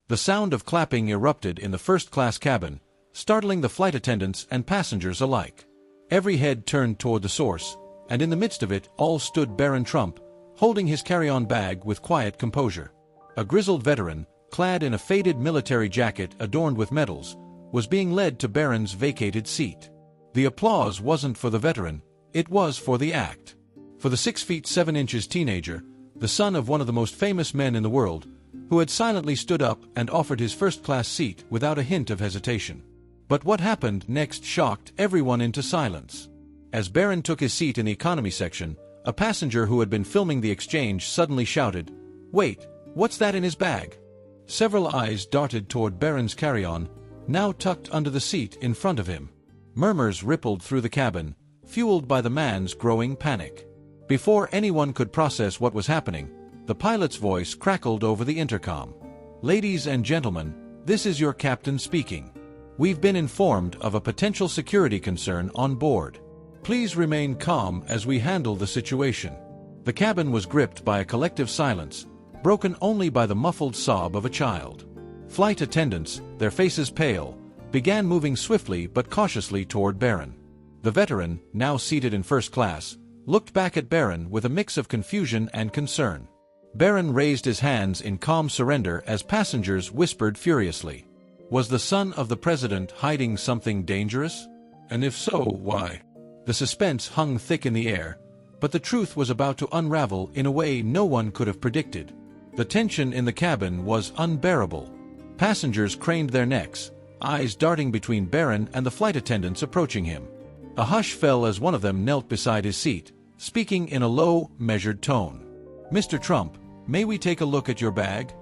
The sound of clapping erupted in the first-class cabin, startling the flight attendants and passengers alike. Every head turned toward the source, and in the midst of it all stood Barron Trump, holding his carry-on bag with quiet composure. A grizzled veteran, clad in a faded military jacket adorned with medals, was being led to Barron's vacated seat. The applause wasn't for the veteran, it was for the act. For the 6 feet 7 inches teenager, the son of one of the most famous men in the world, who had silently stood up and offered his first-class seat without a hint of hesitation. But what happened next shocked everyone into silence. As Barron took his seat in the economy section, a passenger who had been filming the exchange suddenly shouted, "Wait, what's that in his bag?" Several eyes darted toward Barron's carry-on, now tucked under the seat in front of him. Murmurs rippled through the cabin, fueled by the man's growing panic. Before anyone could process what was happening, the pilot's voice crackled over the intercom. "Ladies and gentlemen, this is your captain speaking. We've been informed of a potential security concern on board. Please remain calm as we handle the situation." The cabin was gripped by a collective silence, broken only by the muffled sob of a child. Flight attendants, their faces pale, began moving swiftly but cautiously toward Barron. The veteran, now seated in first class, looked back at Barron with a mix of confusion and concern. Barron raised his hands in calm surrender as passengers whispered furiously. Was the son of the president hiding something dangerous? And if so, why? The suspense hung thick in the air, but the truth was about to unravel in a way no one could have predicted. The tension in the cabin was unbearable. Passengers craned their necks, eyes darting between Barron and the flight attendants approaching him. A hush fell as one of them knelt beside his seat, speaking in a low, measured tone. "Mr. Trump, may we take a look at your bag?"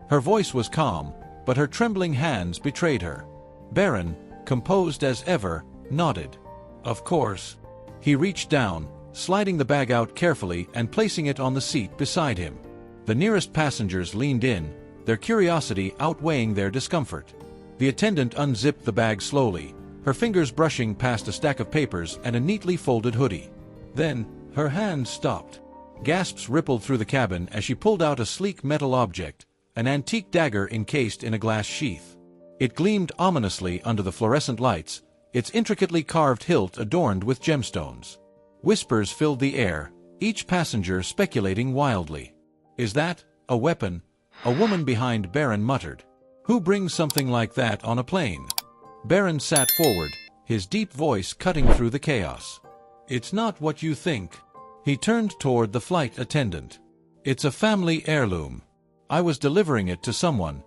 Her voice was calm, but her trembling hands betrayed her. Barron, composed as ever, nodded. "Of course." He reached down, sliding the bag out carefully and placing it on the seat beside him. The nearest passengers leaned in, their curiosity outweighing their discomfort. The attendant unzipped the bag slowly, her fingers brushing past a stack of papers and a neatly folded hoodie. Then, her hand stopped. Gasps rippled through the cabin as she pulled out a sleek metal object, an antique dagger encased in a glass sheath. It gleamed ominously under the fluorescent lights, its intricately carved hilt adorned with gemstones. Whispers filled the air, each passenger speculating wildly. "Is that a weapon?" A woman behind Barron muttered. "Who brings something like that on a plane?" Barron sat forward, his deep voice cutting through the chaos. "It's not what you think." He turned toward the flight attendant. "It's a family heirloom. I was delivering it to someone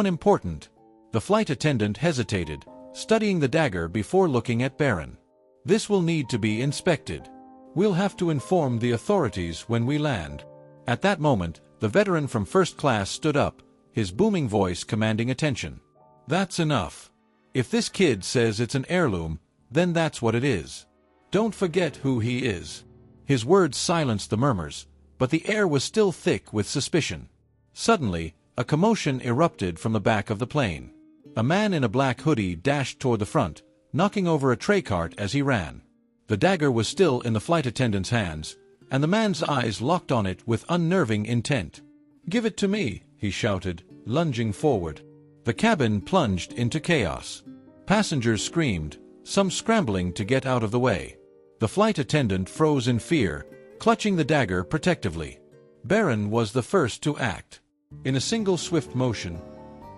important." The flight attendant hesitated, studying the dagger before looking at Barron. "This will need to be inspected. We'll have to inform the authorities when we land." At that moment, the veteran from first class stood up, his booming voice commanding attention. "That's enough. If this kid says it's an heirloom, then that's what it is. Don't forget who he is." His words silenced the murmurs, but the air was still thick with suspicion. Suddenly, a commotion erupted from the back of the plane. A man in a black hoodie dashed toward the front, knocking over a tray cart as he ran. The dagger was still in the flight attendant's hands, and the man's eyes locked on it with unnerving intent. "Give it to me," he shouted, lunging forward. The cabin plunged into chaos. Passengers screamed, some scrambling to get out of the way. The flight attendant froze in fear, clutching the dagger protectively. Barron was the first to act. In a single swift motion,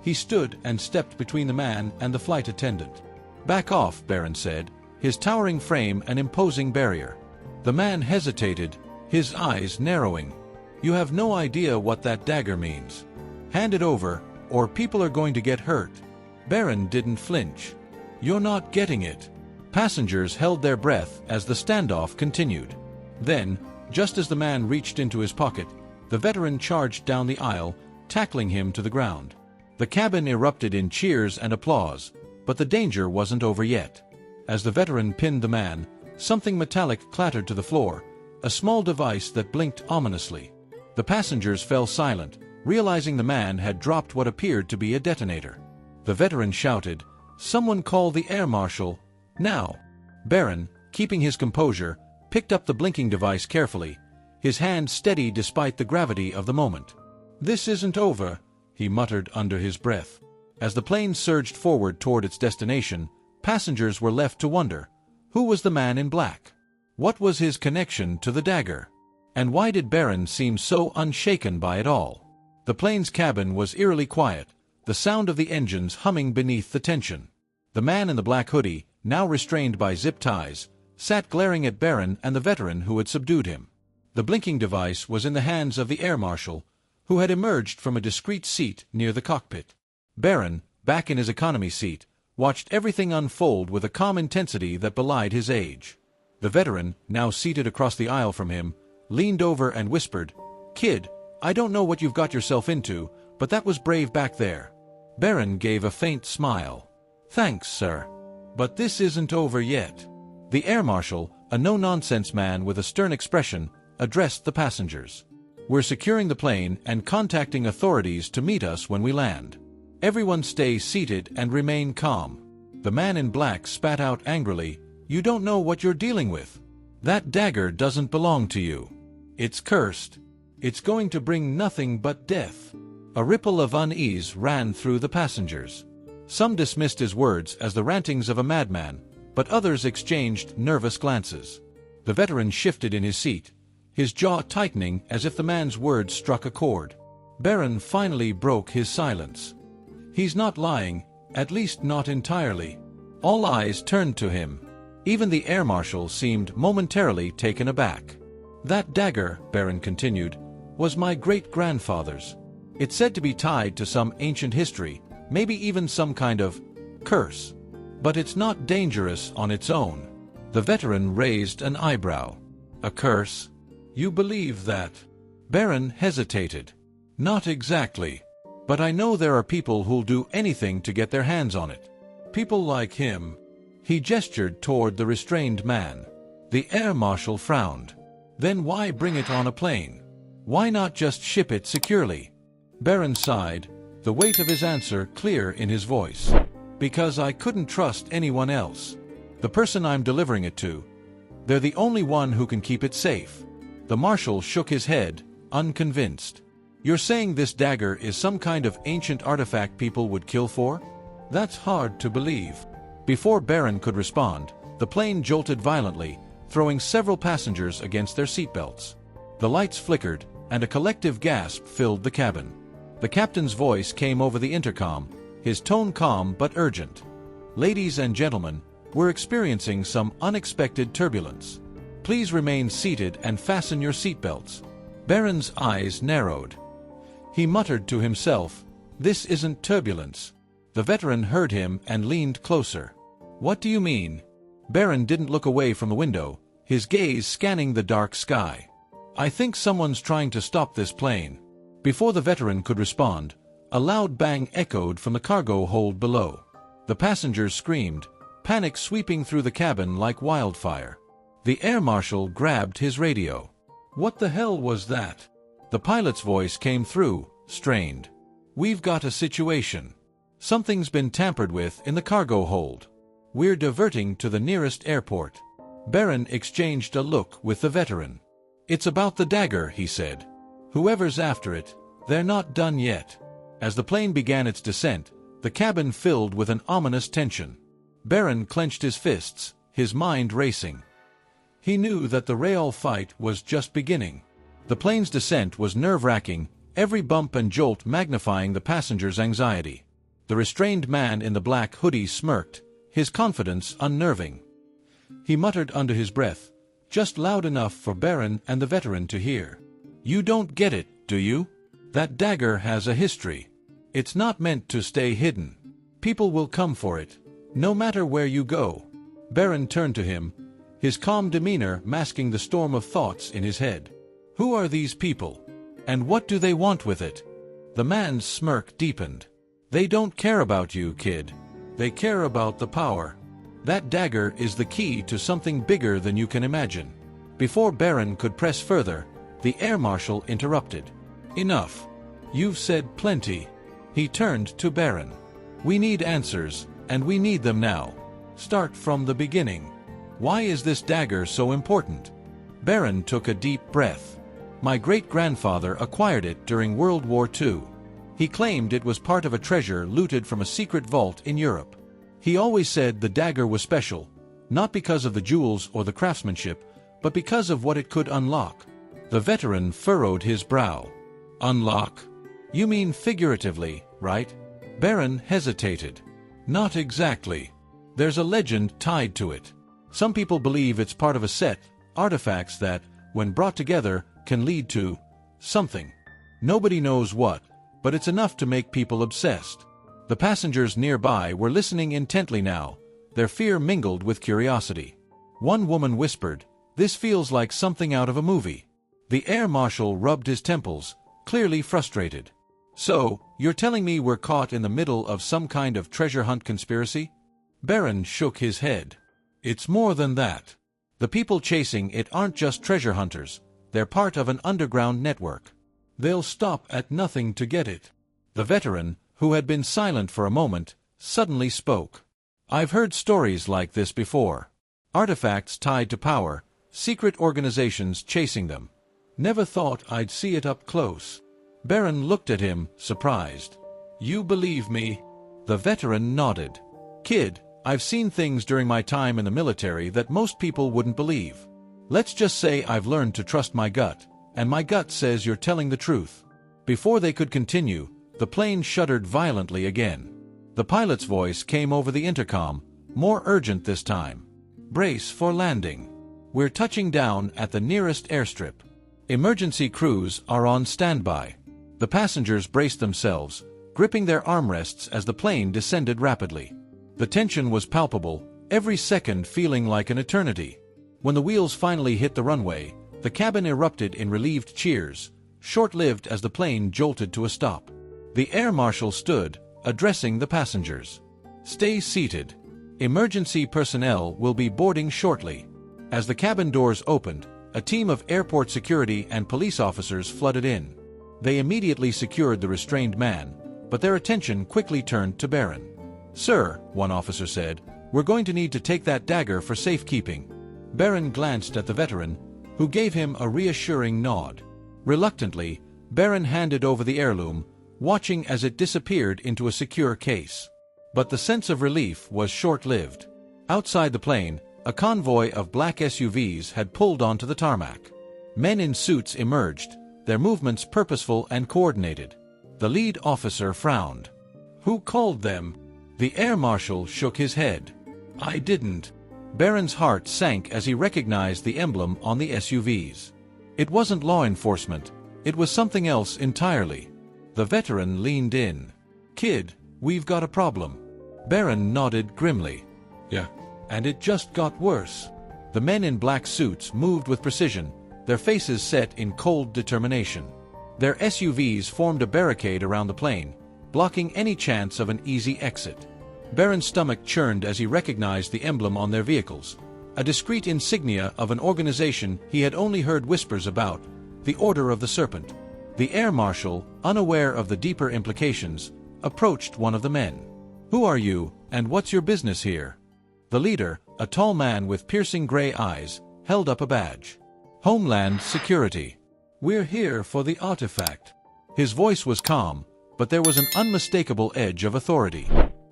he stood and stepped between the man and the flight attendant. "Back off," Barron said, his towering frame an imposing barrier. The man hesitated, his eyes narrowing. "You have no idea what that dagger means. Hand it over, or people are going to get hurt." Barron didn't flinch. "You're not getting it." Passengers held their breath as the standoff continued. Then, just as the man reached into his pocket, the veteran charged down the aisle, tackling him to the ground. The cabin erupted in cheers and applause, but the danger wasn't over yet. As the veteran pinned the man, something metallic clattered to the floor, a small device that blinked ominously. The passengers fell silent, realizing the man had dropped what appeared to be a detonator. The veteran shouted, "Someone call the air marshal, now!" Barron, keeping his composure, picked up the blinking device carefully, his hand steady despite the gravity of the moment. "This isn't over," he muttered under his breath. As the plane surged forward toward its destination, passengers were left to wonder, who was the man in black? What was his connection to the dagger? And why did Barron seem so unshaken by it all? The plane's cabin was eerily quiet, the sound of the engines humming beneath the tension. The man in the black hoodie, now restrained by zip ties, sat glaring at Barron and the veteran who had subdued him. The blinking device was in the hands of the air marshal, who had emerged from a discreet seat near the cockpit. Barron, back in his economy seat, watched everything unfold with a calm intensity that belied his age. The veteran, now seated across the aisle from him, leaned over and whispered, "Kid, I don't know what you've got yourself into, but that was brave back there." Barron gave a faint smile. "Thanks, sir. But this isn't over yet." The air marshal, a no-nonsense man with a stern expression, addressed the passengers. "We're securing the plane and contacting authorities to meet us when we land. Everyone stay seated and remain calm." The man in black spat out angrily, "You don't know what you're dealing with. That dagger doesn't belong to you. It's cursed. It's going to bring nothing but death." A ripple of unease ran through the passengers. Some dismissed his words as the rantings of a madman, but others exchanged nervous glances. The veteran shifted in his seat, his jaw tightening as if the man's words struck a chord. Barron finally broke his silence. "He's not lying, at least not entirely." All eyes turned to him. Even the air marshal seemed momentarily taken aback. "That dagger," Barron continued, "was my great-grandfather's. It's said to be tied to some ancient history, maybe even some kind of curse. But it's not dangerous on its own." The veteran raised an eyebrow. "A curse? You believe that?" Barron hesitated. "Not exactly. But I know there are people who'll do anything to get their hands on it. People like him." He gestured toward the restrained man. The air marshal frowned. "Then why bring it on a plane? Why not just ship it securely?" Barron sighed, the weight of his answer clear in his voice. "Because I couldn't trust anyone else. The person I'm delivering it to. They're the only one who can keep it safe." The marshal shook his head, unconvinced. "You're saying this dagger is some kind of ancient artifact people would kill for? That's hard to believe." Before Barron could respond, the plane jolted violently, throwing several passengers against their seatbelts. The lights flickered, and a collective gasp filled the cabin. The captain's voice came over the intercom, his tone calm but urgent. "Ladies and gentlemen, we're experiencing some unexpected turbulence. Please remain seated and fasten your seatbelts." Barron's eyes narrowed. He muttered to himself, "This isn't turbulence." The veteran heard him and leaned closer. "What do you mean?" Barron didn't look away from the window, his gaze scanning the dark sky. "I think someone's trying to stop this plane." Before the veteran could respond, a loud bang echoed from the cargo hold below. The passengers screamed, panic sweeping through the cabin like wildfire. The air marshal grabbed his radio. "What the hell was that?" The pilot's voice came through, strained. "We've got a situation. Something's been tampered with in the cargo hold. We're diverting to the nearest airport." Barron exchanged a look with the veteran. "It's about the dagger," he said. "Whoever's after it, they're not done yet." As the plane began its descent, the cabin filled with an ominous tension. Barron clenched his fists, his mind racing. He knew that the real fight was just beginning. The plane's descent was nerve-wracking, every bump and jolt magnifying the passengers' anxiety. The restrained man in the black hoodie smirked, his confidence unnerving. He muttered under his breath, just loud enough for Barron and the veteran to hear. "You don't get it, do you? That dagger has a history. It's not meant to stay hidden. People will come for it, no matter where you go." Barron turned to him, his calm demeanor masking the storm of thoughts in his head. "Who are these people? And what do they want with it?" The man's smirk deepened. "They don't care about you, kid. They care about the power. That dagger is the key to something bigger than you can imagine." Before Barron could press further, the air marshal interrupted. "Enough. You've said plenty." He turned to Barron. "We need answers, and we need them now. Start from the beginning. Why is this dagger so important?" Barron took a deep breath. "My great-grandfather acquired it during World War II. He claimed it was part of a treasure looted from a secret vault in Europe. He always said the dagger was special, not because of the jewels or the craftsmanship, but because of what it could unlock. The veteran furrowed his brow. Unlock? You mean figuratively, right? Barron hesitated. Not exactly. There's a legend tied to it. Some people believe it's part of a set, artifacts that, when brought together, can lead to something. Nobody knows what, but it's enough to make people obsessed. The passengers nearby were listening intently now, their fear mingled with curiosity. One woman whispered, "This feels like something out of a movie." The air marshal rubbed his temples, clearly frustrated. "So, you're telling me we're caught in the middle of some kind of treasure hunt conspiracy?" Barron shook his head. "It's more than that. The people chasing it aren't just treasure hunters, they're part of an underground network. They'll stop at nothing to get it." The veteran, who had been silent for a moment, suddenly spoke. "I've heard stories like this before. Artifacts tied to power, secret organizations chasing them. Never thought I'd see it up close." Barron looked at him, surprised. "You believe me?" The veteran nodded. "Kid, I've seen things during my time in the military that most people wouldn't believe. Let's just say I've learned to trust my gut, and my gut says you're telling the truth." Before they could continue, the plane shuddered violently again. The pilot's voice came over the intercom, more urgent this time. "Brace for landing. We're touching down at the nearest airstrip. Emergency crews are on standby." The passengers braced themselves, gripping their armrests as the plane descended rapidly. The tension was palpable, every second feeling like an eternity. When the wheels finally hit the runway, the cabin erupted in relieved cheers, short-lived as the plane jolted to a stop. The air marshal stood, addressing the passengers. "Stay seated. Emergency personnel will be boarding shortly." As the cabin doors opened, a team of airport security and police officers flooded in. They immediately secured the restrained man, but their attention quickly turned to Barron. "Sir," one officer said, "we're going to need to take that dagger for safekeeping." Barron glanced at the veteran, who gave him a reassuring nod. Reluctantly, Barron handed over the heirloom, watching as it disappeared into a secure case. But the sense of relief was short-lived. Outside the plane, a convoy of black SUVs had pulled onto the tarmac. Men in suits emerged, their movements purposeful and coordinated. The lead officer frowned. "Who called them?" The air marshal shook his head. "I didn't." Barron's heart sank as he recognized the emblem on the SUVs. It wasn't law enforcement, it was something else entirely. The veteran leaned in. "Kid, we've got a problem." Barron nodded grimly. "Yeah, and it just got worse." The men in black suits moved with precision, their faces set in cold determination. Their SUVs formed a barricade around the plane, blocking any chance of an easy exit. Barron's stomach churned as he recognized the emblem on their vehicles, a discreet insignia of an organization he had only heard whispers about, the Order of the Serpent. The air marshal, unaware of the deeper implications, approached one of the men. "Who are you, and what's your business here?" The leader, a tall man with piercing gray eyes, held up a badge. "Homeland Security. We're here for the artifact." His voice was calm, but there was an unmistakable edge of authority.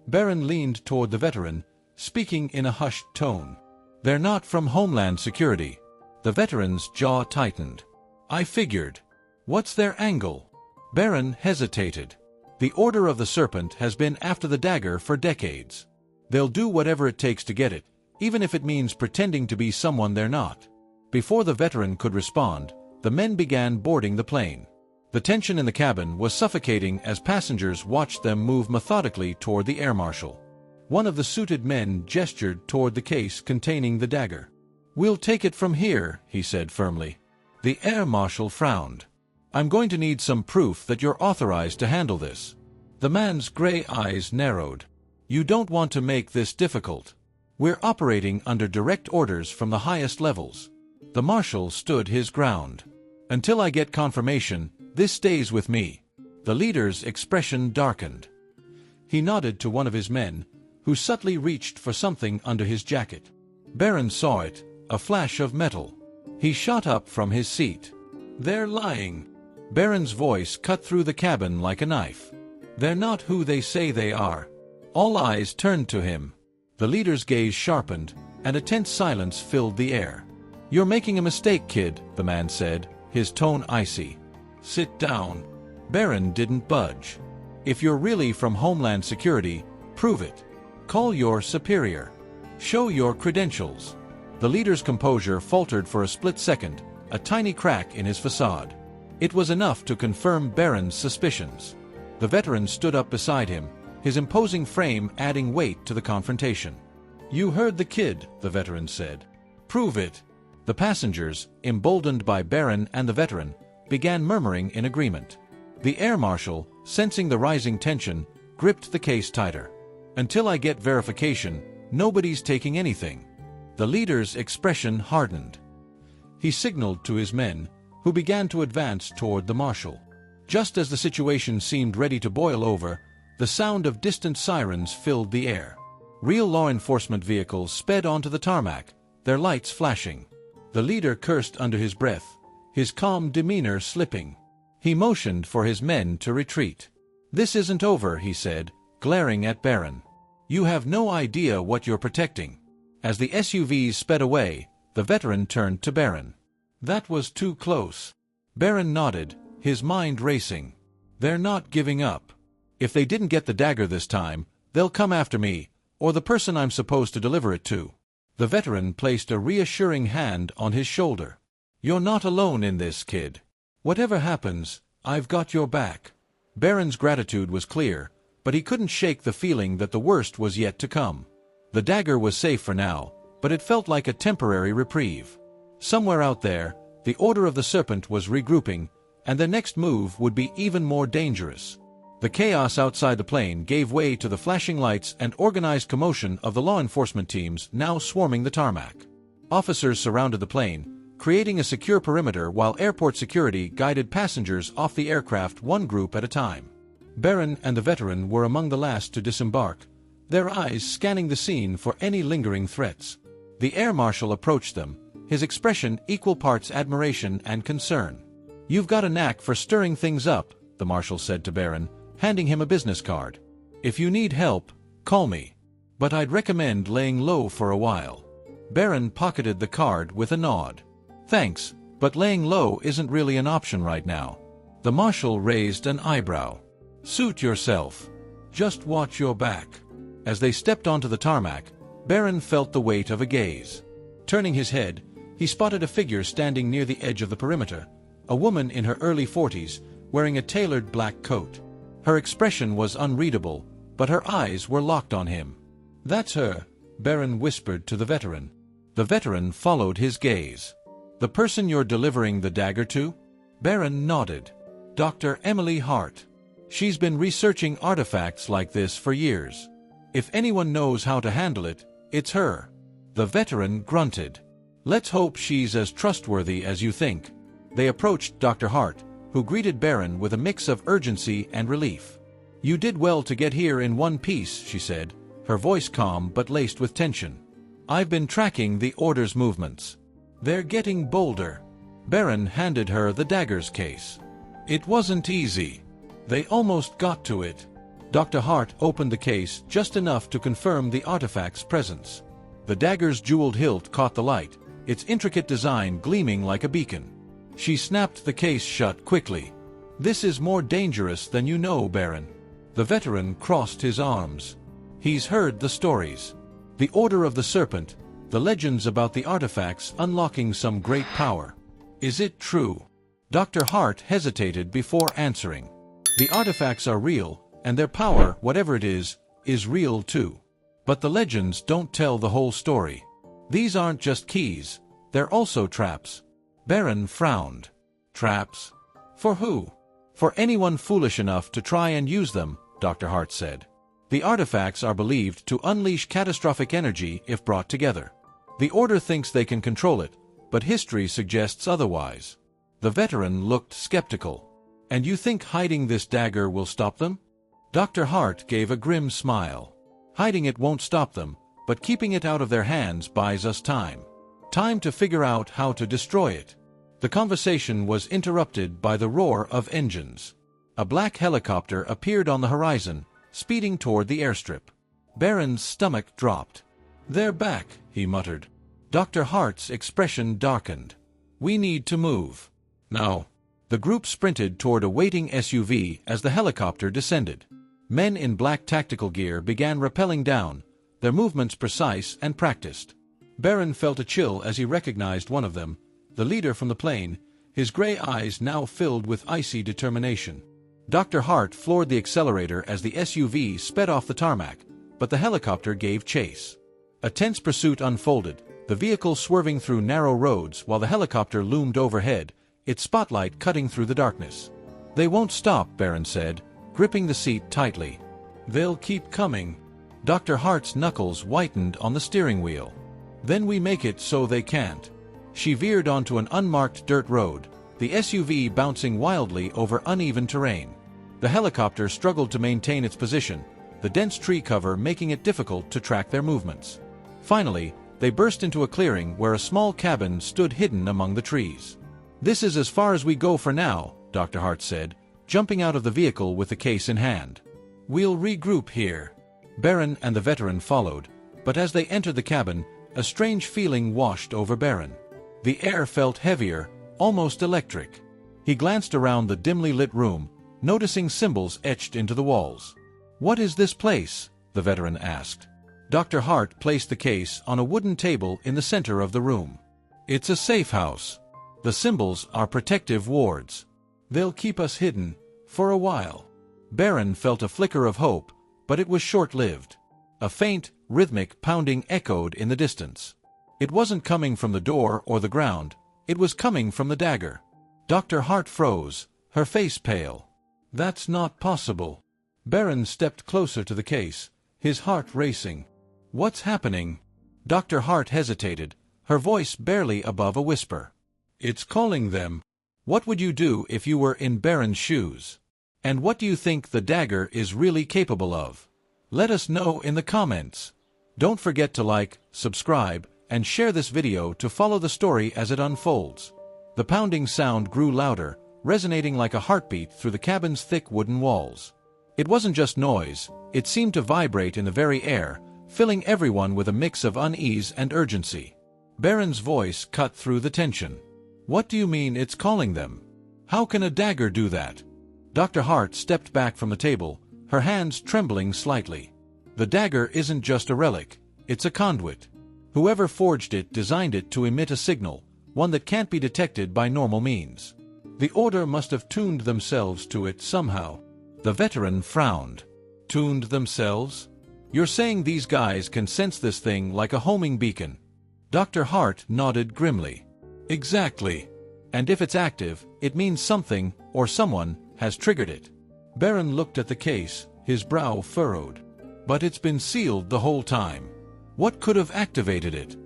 Barron leaned toward the veteran, speaking in a hushed tone. "They're not from Homeland Security." The veteran's jaw tightened. "I figured. What's their angle?" Barron hesitated. "The Order of the Serpent has been after the dagger for decades. They'll do whatever it takes to get it, even if it means pretending to be someone they're not." Before the veteran could respond, the men began boarding the plane. The tension in the cabin was suffocating as passengers watched them move methodically toward the air marshal. One of the suited men gestured toward the case containing the dagger. "We'll take it from here," he said firmly. The air marshal frowned. "I'm going to need some proof that you're authorized to handle this." The man's gray eyes narrowed. "You don't want to make this difficult. We're operating under direct orders from the highest levels." The marshal stood his ground. "Until I get confirmation, this stays with me." The leader's expression darkened. He nodded to one of his men, who subtly reached for something under his jacket. Barron saw it, a flash of metal. He shot up from his seat. "They're lying." Barron's voice cut through the cabin like a knife. "They're not who they say they are." All eyes turned to him. The leader's gaze sharpened, and a tense silence filled the air. "You're making a mistake, kid," the man said, his tone icy. "Sit down." Barron didn't budge. "If you're really from Homeland Security, prove it. Call your superior. Show your credentials." The leader's composure faltered for a split second, a tiny crack in his facade. It was enough to confirm Barron's suspicions. The veteran stood up beside him, his imposing frame adding weight to the confrontation. "You heard the kid," the veteran said. "Prove it." The passengers, emboldened by Barron and the veteran, began murmuring in agreement. The air marshal, sensing the rising tension, gripped the case tighter. "Until I get verification, nobody's taking anything." The leader's expression hardened. He signaled to his men, who began to advance toward the marshal. Just as the situation seemed ready to boil over, the sound of distant sirens filled the air. Real law enforcement vehicles sped onto the tarmac, their lights flashing. The leader cursed under his breath, his calm demeanor slipping. He motioned for his men to retreat. "This isn't over," he said, glaring at Barron. "You have no idea what you're protecting." As the SUVs sped away, the veteran turned to Barron. "That was too close." Barron nodded, his mind racing. "They're not giving up. If they didn't get the dagger this time, they'll come after me, or the person I'm supposed to deliver it to." The veteran placed a reassuring hand on his shoulder. "You're not alone in this, kid. Whatever happens, I've got your back." Barron's gratitude was clear, but he couldn't shake the feeling that the worst was yet to come. The dagger was safe for now, but it felt like a temporary reprieve. Somewhere out there, the Order of the Serpent was regrouping, and their next move would be even more dangerous. The chaos outside the plane gave way to the flashing lights and organized commotion of the law enforcement teams now swarming the tarmac. Officers surrounded the plane, creating a secure perimeter while airport security guided passengers off the aircraft one group at a time. Barron and the veteran were among the last to disembark, their eyes scanning the scene for any lingering threats. The air marshal approached them, his expression equal parts admiration and concern. "You've got a knack for stirring things up," the marshal said to Barron, handing him a business card. "If you need help, call me. But I'd recommend laying low for a while." Barron pocketed the card with a nod. "Thanks, but laying low isn't really an option right now." The marshal raised an eyebrow. "Suit yourself. Just watch your back." As they stepped onto the tarmac, Barron felt the weight of a gaze. Turning his head, he spotted a figure standing near the edge of the perimeter, a woman in her early 40s, wearing a tailored black coat. Her expression was unreadable, but her eyes were locked on him. "That's her," Barron whispered to the veteran. The veteran followed his gaze. "The person you're delivering the dagger to?" Barron nodded. "Dr. Emily Hart. She's been researching artifacts like this for years. If anyone knows how to handle it, it's her." The veteran grunted. "Let's hope she's as trustworthy as you think." They approached Dr. Hart, who greeted Barron with a mix of urgency and relief. "You did well to get here in one piece," she said, her voice calm but laced with tension. "I've been tracking the Order's movements. They're getting bolder." Barron handed her the dagger's case. "It wasn't easy. They almost got to it." Dr. Hart opened the case just enough to confirm the artifact's presence. The dagger's jeweled hilt caught the light, its intricate design gleaming like a beacon. She snapped the case shut quickly. "This is more dangerous than you know, Barron." The veteran crossed his arms. He's heard the stories. The Order of the Serpent, the legends about the artifacts unlocking some great power. Is it true? Dr. Hart hesitated before answering. "The artifacts are real, and their power, whatever it is real too. But the legends don't tell the whole story. These aren't just keys, they're also traps." Barron frowned. "Traps? For who?" "For anyone foolish enough to try and use them," Dr. Hart said. "The artifacts are believed to unleash catastrophic energy if brought together. The Order thinks they can control it, but history suggests otherwise." The veteran looked skeptical. "And you think hiding this dagger will stop them?" Dr. Hart gave a grim smile. "Hiding it won't stop them, but keeping it out of their hands buys us time. Time to figure out how to destroy it." The conversation was interrupted by the roar of engines. A black helicopter appeared on the horizon, speeding toward the airstrip. Barron's stomach dropped. "They're back," he muttered. Dr. Hart's expression darkened. "We need to move. Now." The group sprinted toward a waiting SUV as the helicopter descended. Men in black tactical gear began rappelling down, their movements precise and practiced. Barron felt a chill as he recognized one of them, the leader from the plane, his gray eyes now filled with icy determination. Dr. Hart floored the accelerator as the SUV sped off the tarmac, but the helicopter gave chase. A tense pursuit unfolded, the vehicle swerving through narrow roads while the helicopter loomed overhead, its spotlight cutting through the darkness. "They won't stop," Barron said, gripping the seat tightly. "They'll keep coming." Dr. Hart's knuckles whitened on the steering wheel. "Then we make it so they can't." She veered onto an unmarked dirt road, the SUV bouncing wildly over uneven terrain. The helicopter struggled to maintain its position, the dense tree cover making it difficult to track their movements. Finally, they burst into a clearing where a small cabin stood hidden among the trees. "This is as far as we go for now," Dr. Hart said, jumping out of the vehicle with the case in hand. "We'll regroup here." Barron and the veteran followed, but as they entered the cabin, a strange feeling washed over Barron. The air felt heavier, almost electric. He glanced around the dimly lit room, noticing symbols etched into the walls. "What is this place?" the veteran asked. Dr. Hart placed the case on a wooden table in the center of the room. "It's a safe house. The symbols are protective wards. They'll keep us hidden, for a while." Barron felt a flicker of hope, but it was short-lived. A faint, rhythmic pounding echoed in the distance. It wasn't coming from the door or the ground, it was coming from the dagger. Dr. Hart froze, her face pale. "That's not possible." Barron stepped closer to the case, his heart racing. "What's happening?" Dr. Hart hesitated, her voice barely above a whisper. "It's calling them." "What would you do if you were in Barron's shoes? And what do you think the dagger is really capable of? Let us know in the comments. Don't forget to like, subscribe, and share this video to follow the story as it unfolds. The pounding sound grew louder, resonating like a heartbeat through the cabin's thick wooden walls. It wasn't just noise, it seemed to vibrate in the very air, filling everyone with a mix of unease and urgency. Barron's voice cut through the tension. "What do you mean it's calling them? How can a dagger do that?" Dr. Hart stepped back from the table, her hands trembling slightly. "The dagger isn't just a relic, it's a conduit. Whoever forged it designed it to emit a signal, one that can't be detected by normal means. The Order must have tuned themselves to it somehow." The veteran frowned. "Tuned themselves? You're saying these guys can sense this thing like a homing beacon?" Dr. Hart nodded grimly. "Exactly. And if it's active, it means something, or someone, has triggered it." Barron looked at the case, his brow furrowed. "But it's been sealed the whole time. What could have activated it?"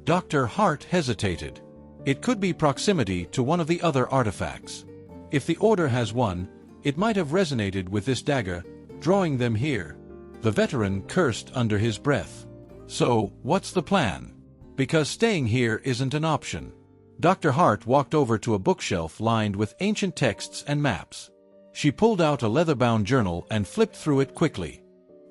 Dr. Hart hesitated. "It could be proximity to one of the other artifacts. If the Order has one, it might have resonated with this dagger, drawing them here." The veteran cursed under his breath. "So, what's the plan? Because staying here isn't an option." Dr. Hart walked over to a bookshelf lined with ancient texts and maps. She pulled out a leather-bound journal and flipped through it quickly.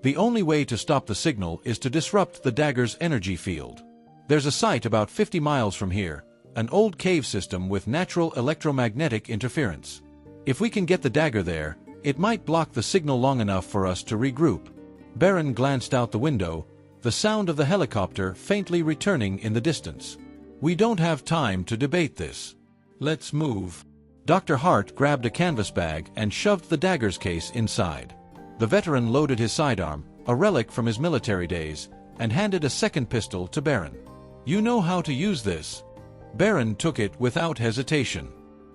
"The only way to stop the signal is to disrupt the dagger's energy field. There's a site about 50 miles from here, an old cave system with natural electromagnetic interference. If we can get the dagger there, it might block the signal long enough for us to regroup." Barron glanced out the window, the sound of the helicopter faintly returning in the distance. "We don't have time to debate this. Let's move." Dr. Hart grabbed a canvas bag and shoved the dagger's case inside. The veteran loaded his sidearm, a relic from his military days, and handed a second pistol to Barron. "You know how to use this." Barron took it without hesitation.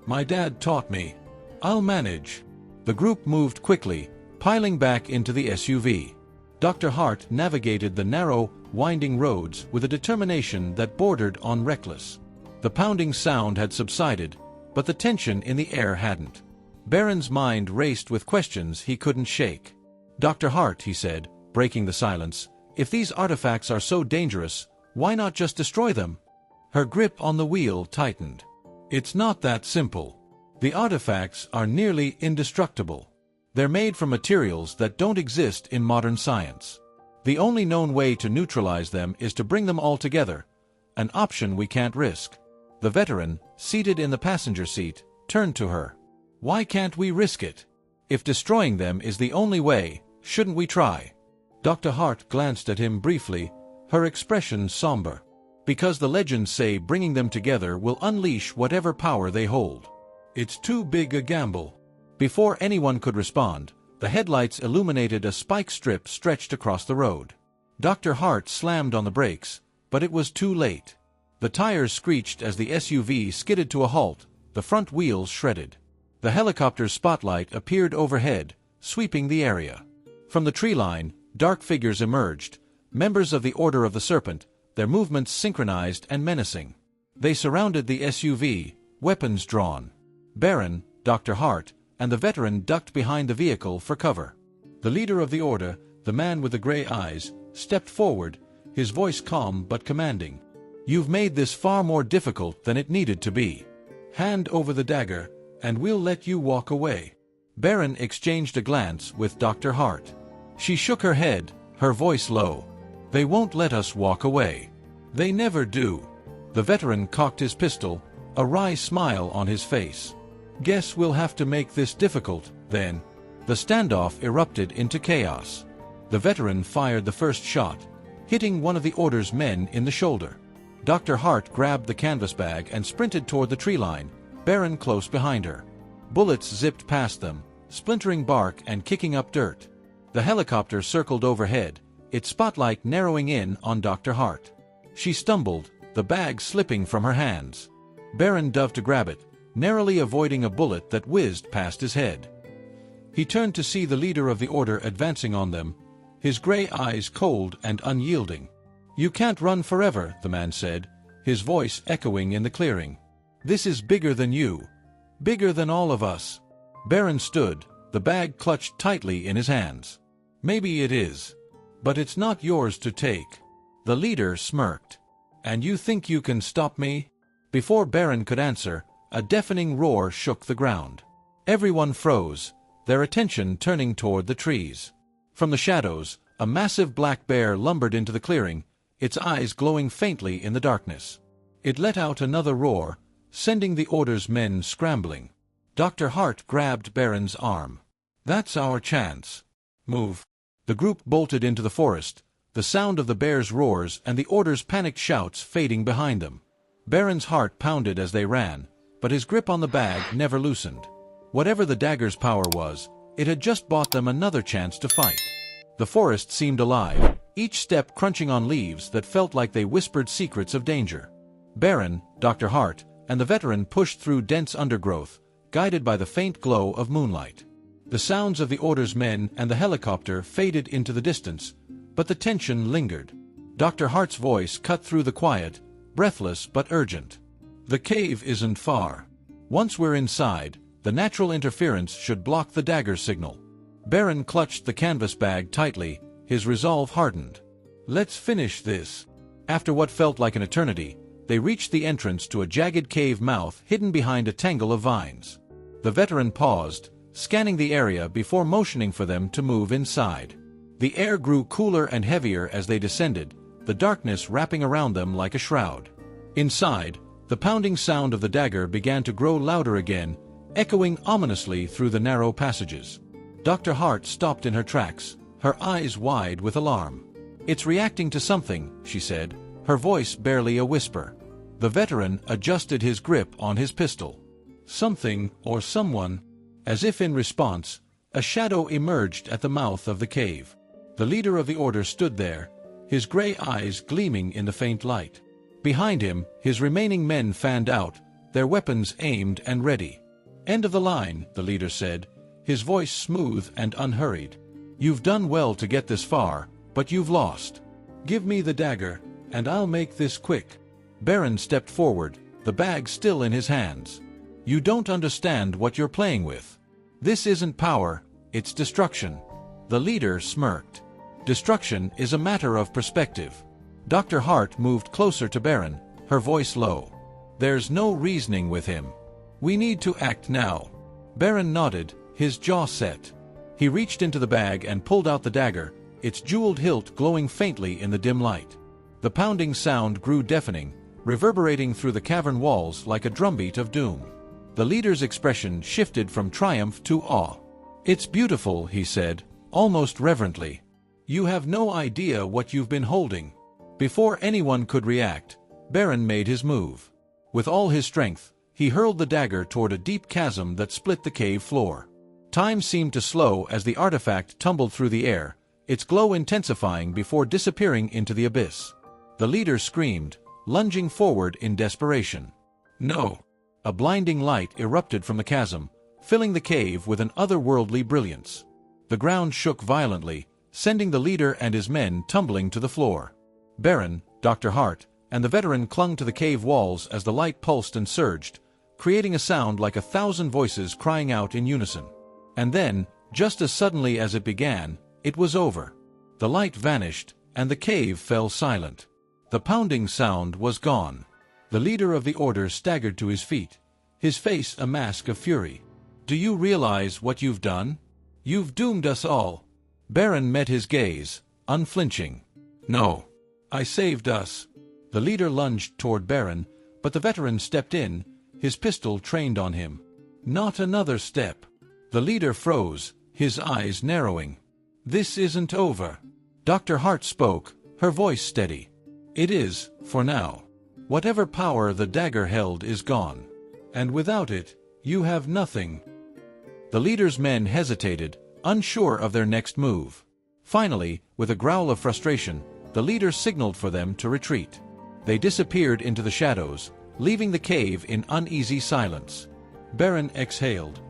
"My dad taught me. I'll manage." The group moved quickly, piling back into the SUV. Dr. Hart navigated the narrow, winding roads with a determination that bordered on reckless. The pounding sound had subsided, but the tension in the air hadn't. Barron's mind raced with questions he couldn't shake. "Dr. Hart," he said, breaking the silence, "if these artifacts are so dangerous, why not just destroy them?" Her grip on the wheel tightened. It's not that simple. The artifacts are nearly indestructible. They're made from materials that don't exist in modern science. The only known way to neutralize them is to bring them all together, an option we can't risk. The veteran, seated in the passenger seat, turned to her. Why can't we risk it? If destroying them is the only way, shouldn't we try? Dr. Hart glanced at him briefly, her expression somber. Because the legends say bringing them together will unleash whatever power they hold. It's too big a gamble. Before anyone could respond, the headlights illuminated a spike strip stretched across the road. Dr. Hart slammed on the brakes, but it was too late. The tires screeched as the SUV skidded to a halt, the front wheels shredded. The helicopter's spotlight appeared overhead, sweeping the area. From the tree line, dark figures emerged, members of the Order of the Serpent, their movements synchronized and menacing. They surrounded the SUV, weapons drawn. Barron, Dr. Hart, and the veteran ducked behind the vehicle for cover. The leader of the Order, the man with the gray eyes, stepped forward, his voice calm but commanding. You've made this far more difficult than it needed to be. Hand over the dagger, and we'll let you walk away. Barron exchanged a glance with Dr. Hart. She shook her head, her voice low. They won't let us walk away. They never do. The veteran cocked his pistol, a wry smile on his face. Guess we'll have to make this difficult, then. The standoff erupted into chaos. The veteran fired the first shot, hitting one of the Order's men in the shoulder. Dr. Hart grabbed the canvas bag and sprinted toward the tree line, Barron close behind her. Bullets zipped past them, splintering bark and kicking up dirt. The helicopter circled overhead, its spotlight narrowing in on Dr. Hart. She stumbled, the bag slipping from her hands. Barron dove to grab it, narrowly avoiding a bullet that whizzed past his head. He turned to see the leader of the Order advancing on them, his gray eyes cold and unyielding. You can't run forever, the man said, his voice echoing in the clearing. This is bigger than you. Bigger than all of us. Barron stood, the bag clutched tightly in his hands. Maybe it is. But it's not yours to take. The leader smirked. And you think you can stop me? Before Barron could answer, a deafening roar shook the ground. Everyone froze, their attention turning toward the trees. From the shadows, a massive black bear lumbered into the clearing, its eyes glowing faintly in the darkness. It let out another roar, sending the Order's men scrambling. Dr. Hart grabbed Barron's arm. That's our chance. Move. The group bolted into the forest, the sound of the bear's roars and the Order's panicked shouts fading behind them. Barron's heart pounded as they ran, but his grip on the bag never loosened. Whatever the dagger's power was, it had just bought them another chance to fight. The forest seemed alive, each step crunching on leaves that felt like they whispered secrets of danger. Barron, Dr. Hart, and the veteran pushed through dense undergrowth, guided by the faint glow of moonlight. The sounds of the Order's men and the helicopter faded into the distance, but the tension lingered. Dr. Hart's voice cut through the quiet, breathless but urgent. The cave isn't far. Once we're inside, the natural interference should block the dagger signal. Barron clutched the canvas bag tightly, his resolve hardened. Let's finish this. After what felt like an eternity, they reached the entrance to a jagged cave mouth hidden behind a tangle of vines. The veteran paused, scanning the area before motioning for them to move inside. The air grew cooler and heavier as they descended, the darkness wrapping around them like a shroud. Inside, the pounding sound of the dagger began to grow louder again, echoing ominously through the narrow passages. Dr. Hart stopped in her tracks, her eyes wide with alarm. It's reacting to something, she said, her voice barely a whisper. The veteran adjusted his grip on his pistol. Something, or someone. As if in response, a shadow emerged at the mouth of the cave. The leader of the Order stood there, his gray eyes gleaming in the faint light. Behind him, his remaining men fanned out, their weapons aimed and ready. End of the line, the leader said, his voice smooth and unhurried. You've done well to get this far, but you've lost. Give me the dagger, and I'll make this quick. Barron stepped forward, the bag still in his hands. You don't understand what you're playing with. This isn't power, it's destruction. The leader smirked. Destruction is a matter of perspective. Dr. Hart moved closer to Barron, her voice low. There's no reasoning with him. We need to act now." Barron nodded, his jaw set. He reached into the bag and pulled out the dagger, its jeweled hilt glowing faintly in the dim light. The pounding sound grew deafening, reverberating through the cavern walls like a drumbeat of doom. The leader's expression shifted from triumph to awe. "It's beautiful," he said, almost reverently. "You have no idea what you've been holding." Before anyone could react, Barron made his move. With all his strength, he hurled the dagger toward a deep chasm that split the cave floor. Time seemed to slow as the artifact tumbled through the air, its glow intensifying before disappearing into the abyss. The leader screamed, lunging forward in desperation. "No!" A blinding light erupted from the chasm, filling the cave with an otherworldly brilliance. The ground shook violently, sending the leader and his men tumbling to the floor. Barron, Dr. Hart, and the veteran clung to the cave walls as the light pulsed and surged, creating a sound like 1,000 voices crying out in unison. And then, just as suddenly as it began, it was over. The light vanished, and the cave fell silent. The pounding sound was gone. The leader of the order staggered to his feet, his face a mask of fury. "Do you realize what you've done? You've doomed us all." Barron met his gaze, unflinching. "No. I saved us." The leader lunged toward Barron, but the veteran stepped in, his pistol trained on him. "Not another step." The leader froze, his eyes narrowing. "This isn't over." Dr. Hart spoke, her voice steady. "It is, for now. Whatever power the dagger held is gone. And without it, you have nothing." The leader's men hesitated, unsure of their next move. Finally, with a growl of frustration, the leader signaled for them to retreat. They disappeared into the shadows, leaving the cave in uneasy silence. Barron exhaled,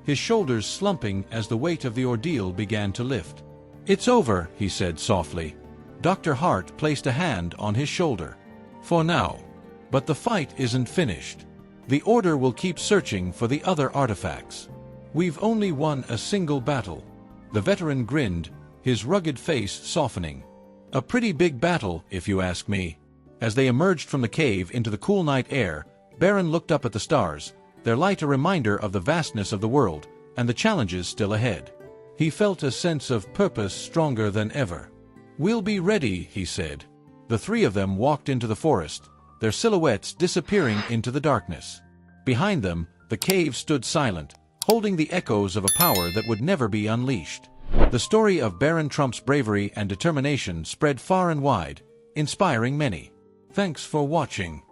his shoulders slumping as the weight of the ordeal began to lift. "It's over," he said softly. Dr. Hart placed a hand on his shoulder. "For now. But the fight isn't finished. The Order will keep searching for the other artifacts. We've only won a single battle." The veteran grinned, his rugged face softening. "A pretty big battle, if you ask me." As they emerged from the cave into the cool night air, Barron looked up at the stars, their light a reminder of the vastness of the world and the challenges still ahead. He felt a sense of purpose stronger than ever. "We'll be ready," he said. The three of them walked into the forest, their silhouettes disappearing into the darkness. Behind them, the cave stood silent, holding the echoes of a power that would never be unleashed. The story of Barron Trump's bravery and determination spread far and wide, inspiring many. Thanks for watching.